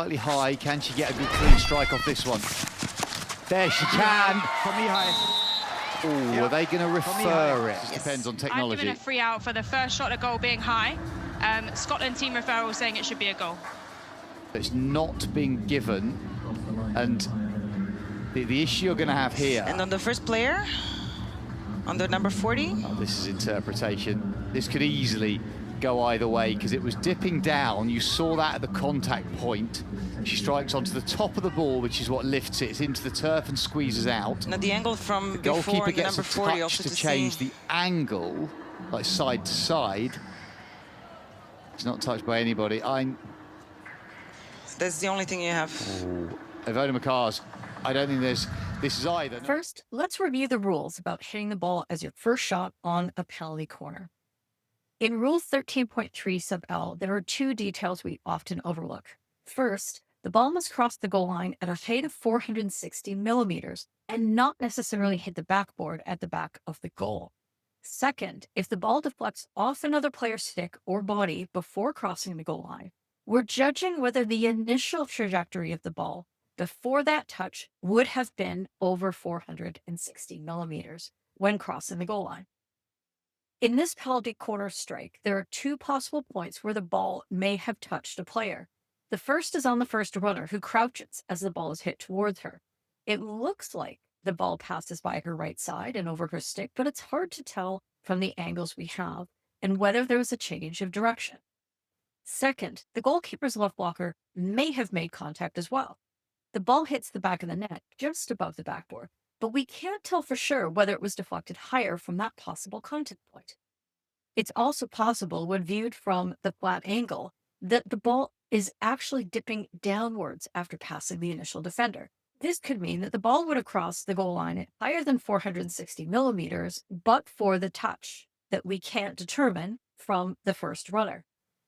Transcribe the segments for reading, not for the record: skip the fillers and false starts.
Slightly high, can she get a good clean strike off this one? There she can! From high. Oh, are they going to refer it? Yes. Depends on I've technology. given a free out for the first shot at goal being high. Scotland team referral saying it should be a goal. It's not being given, and the issue you're going to have here... And on the first player, on the number 40? Oh, this is interpretation. This could easily go either way, because it was dipping down. You saw that at the contact point. She strikes onto the top of the ball, which is what lifts it. It's into the turf and squeezes out. Now the angle from the before goalkeeper and the gets number a 40 touch also to to change see. the angle, like side to side. It's not touched by anybody. That's the only thing you have. Ivona McCars, I don't think this is either. First, let's review the rules about hitting the ball as your first shot on a penalty corner. In Rule 13.3 sub L, there are two details we often overlook. First, the ball must cross the goal line at a height of 460 millimeters and not necessarily hit the backboard at the back of the goal. Second, if the ball deflects off another player's stick or body before crossing the goal line, we're judging whether the initial trajectory of the ball before that touch would have been over 460 millimeters when crossing the goal line. In this penalty corner strike, there are two possible points where the ball may have touched a player. The first is on the first runner, who crouches as the ball is hit towards her. It looks like the ball passes by her right side and over her stick, but it's hard to tell from the angles we have and whether there was a change of direction. Second, the goalkeeper's left blocker may have made contact as well. The ball hits the back of the net just above the backboard, but we can't tell for sure whether it was deflected higher from that possible contact point. It's also possible, when viewed from the flat angle, that the ball is actually dipping downwards after passing the initial defender. This could mean that the ball would have crossed the goal line at higher than 460 millimeters, but for the touch that we can't determine from the first runner.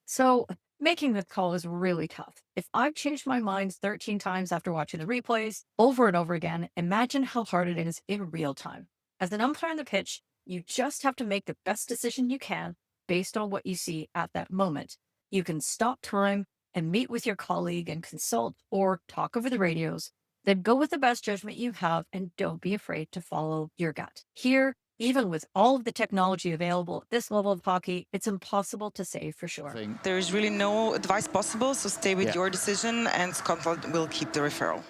So making this call is really tough. If I've changed my mind 13 times after watching the replays over and over again, imagine how hard it is in real time. As an umpire on the pitch, you just have to make the best decision you can based on what you see at that moment. You can stop time and meet with your colleague and consult or talk over the radios. Then go with the best judgment you have and don't be afraid to follow your gut. Here, even with all of the technology available at this level of hockey, it's impossible to say for sure. There is really no advice possible, so stay with your decision, and Scotland will keep the referral.